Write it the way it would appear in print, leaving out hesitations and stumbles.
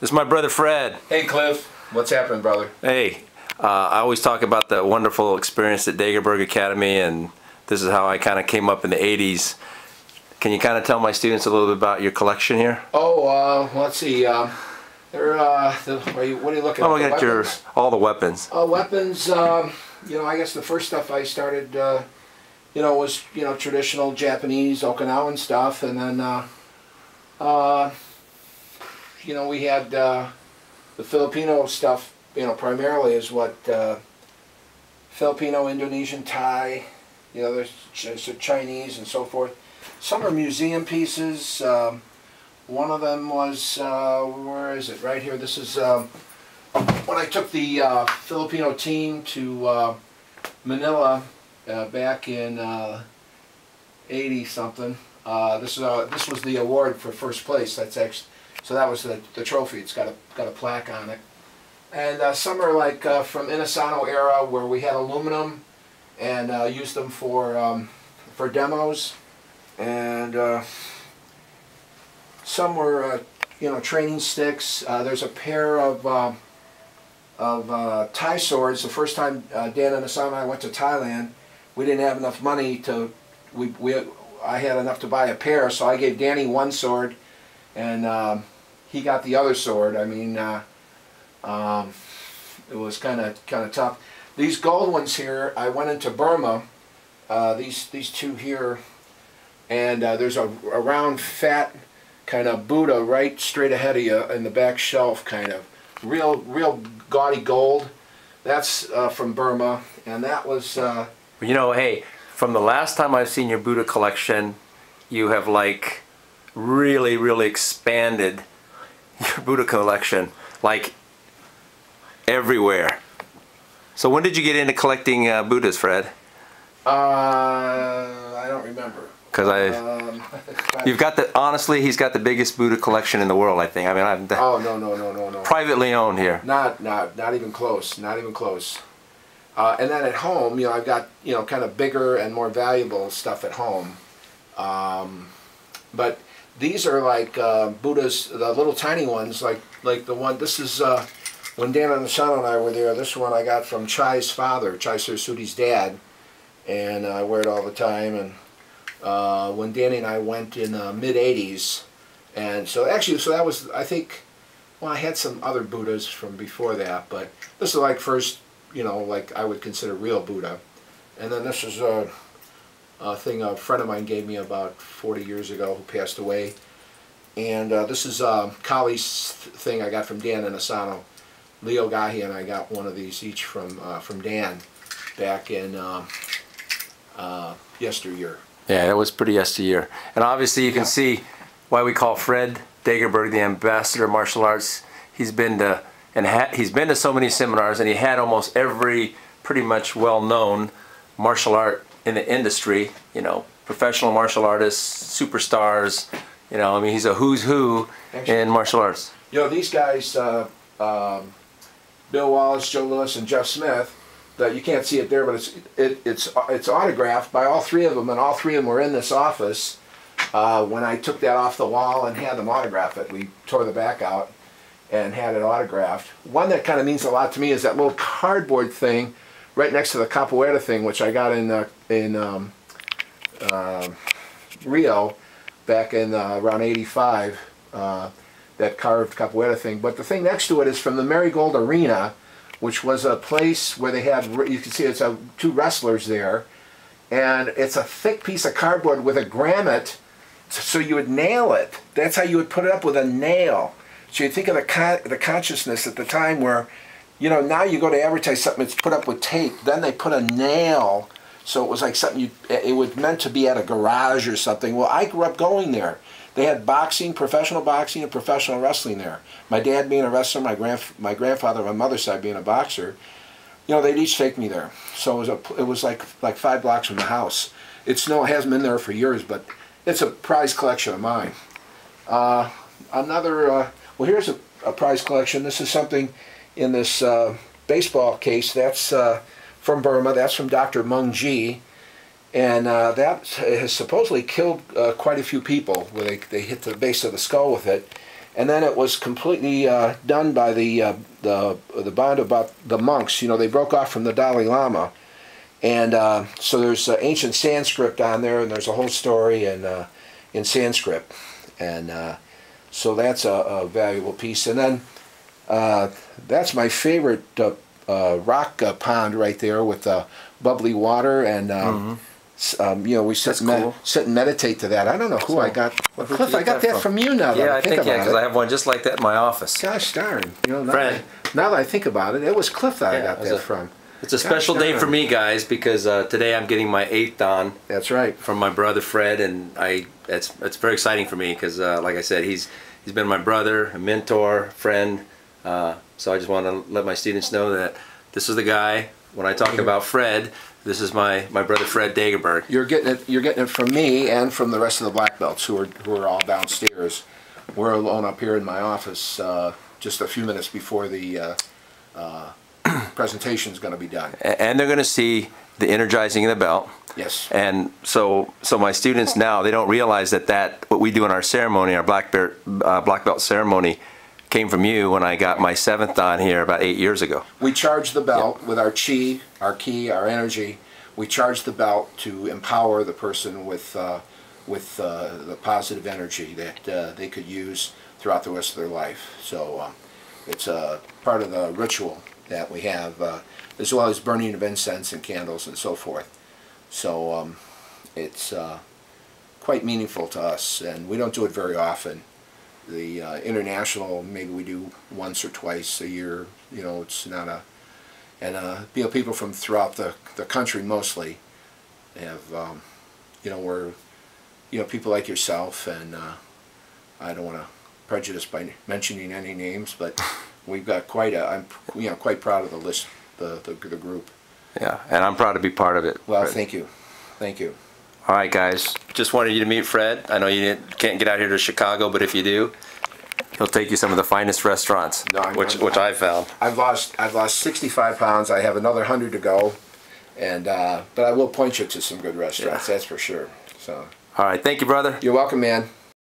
This is my brother Fred. Hey Cliff, what's happening, brother? Hey, I always talk about the wonderful experience at Dagerberg Academy, and this is how I kind of came up in the 80s. Can you kind of tell my students a little bit about your collection here? Oh, let's see. What are you looking at? I'm looking at all the weapons. Weapons, you know, I guess the first stuff I started, you know, was, you know, traditional Japanese, Okinawan stuff, and then, you know, we had the Filipino stuff, you know, primarily is what, Filipino, Indonesian, Thai, you know, there's Chinese and so forth. Some are museum pieces. One of them was, where is it? Right here. This is when I took the Filipino team to Manila back in 80-something. This was the award for first place. That's actually, so that was the trophy. It's got a plaque on it. And some are like from Inosanto era, where we had aluminum and used them for demos. And some were, you know, training sticks. There's a pair of Thai swords. The first time Dan and Assam and I went to Thailand, we didn't have enough money to. I had enough to buy a pair, so I gave Danny one sword, and he got the other sword. I mean, it was kind of tough. These gold ones here, I went into Burma. These two here, and there's a round, fat kind of Buddha right straight ahead of you in the back shelf, kind of real gaudy gold. That's from Burma, and that was. You know, hey, from the last time I've seen your Buddha collection, you have like really expanded your Buddha collection, like everywhere. So when did you get into collecting Buddhas, Fred? I don't remember. Because you've got honestly, he's got the biggest Buddha collection in the world, I think. I mean, oh no. Privately owned here. Not even close. Not even close. And then at home, you know, I've got, you know, kind of bigger and more valuable stuff at home. But these are like Buddhas, the little tiny ones, like the one. This is when Dan and Asano and I were there. This one I got from Chai's father, Chai Saraswati's dad, and I wear it all the time. And when Danny and I went in the mid-'80s, and so that was, I think, well, I had some other Buddhas from before that, but this is like first, you know, like I would consider real Buddha. And then this is a thing a friend of mine gave me about 40 years ago, who passed away. And this is Kali's thing I got from Dan and Asano. Leo Gahi and I got one of these each from Dan back in yesteryear. Yeah, it was pretty yesteryear. And obviously you can see why we call Fred Dagerberg the ambassador of martial arts. He's been to he's been to so many seminars, and he had almost every pretty much well-known martial art in the industry. You know, professional martial artists, superstars. You know, I mean, he's a who's who in martial arts. You know, these guys, Bill Wallace, Joe Lewis, and Jeff Smith. That you can't see it there, but it's autographed by all three of them, and all three of them were in this office when I took that off the wall and had them autograph it. We tore the back out and had it autographed. One that kind of means a lot to me is that little cardboard thing right next to the capoeira thing, which I got in Rio back in around '85. That carved capoeira thing. But the thing next to it is from the Marigold Arena, which was a place where they had, you can see it's two wrestlers there, and it's a thick piece of cardboard with a grommet, so you would nail it. That's how you would put it up, with a nail. So you think of the consciousness at the time where, you know, now you go to advertise something, it's put up with tape, then they put a nail, so it was like something it was meant to be at a garage or something. Well, I grew up going there. They had boxing, professional boxing, and professional wrestling there. My dad being a wrestler, my grandfather on my mother's side being a boxer. You know, they'd each take me there. So it was like 5 blocks from the house. It hasn't been there for years, but it's a prize collection of mine. Well, here's a prize collection. This is something in this baseball case. That's from Burma. That's from Dr. Mung Ji. And that has supposedly killed quite a few people, where they hit the base of the skull with it. and then it was completely done by the bond about the monks. You know, they broke off from the Dalai Lama, and so there's ancient Sanskrit on there, and there's a whole story in Sanskrit, and so that's a valuable piece. And then that's my favorite rock pond right there with the bubbly water, and you know, we sit and meditate to that. I don't know who I got. Well, Cliff, I got that from you now. Yeah, I think because I have one just like that in my office. Gosh darn! You know, now that I think about it, it was Cliff that I got that from. It's a special day for me, guys, because today I'm getting my 8th Dan. That's right. From my brother Fred, and it's very exciting for me because, like I said, he's been my brother, a mentor, friend. So I just want to let my students know that this is the guy. When I talk about Fred, this is my brother Fred Dagerberg. You're getting it from me and from the rest of the black belts who are all downstairs. We're alone up here in my office just a few minutes before the presentation is going to be done. And they're going to see the energizing of the belt. Yes. And so my students now, they don't realize that what we do in our ceremony, our black belt ceremony, came from you when I got my 7th Dan here about 8 years ago. We charge the belt with our chi, our ki, our energy. We charge the belt to empower the person with the positive energy that they could use throughout the rest of their life. So it's a part of the ritual that we have, as well as burning of incense and candles and so forth. So it's quite meaningful to us, and we don't do it very often. The international, maybe we do once or twice a year. You know, it's not a, and you know, people from throughout the country mostly have, you know, we're, you know, people like yourself, and I don't want to prejudice by mentioning any names, but we've got quite a, I'm, you know, quite proud of the list, the group. Yeah, and I'm proud to be part of it. Well, Fred, thank you, thank you. All right, guys. Just wanted you to meet Fred. I know you can't get out here to Chicago, but if you do, he'll take you some of the finest restaurants, which I've found. I've lost 65 pounds. I have another 100 to go, and but I will point you to some good restaurants. Yeah. That's for sure. So. All right. Thank you, brother. You're welcome, man.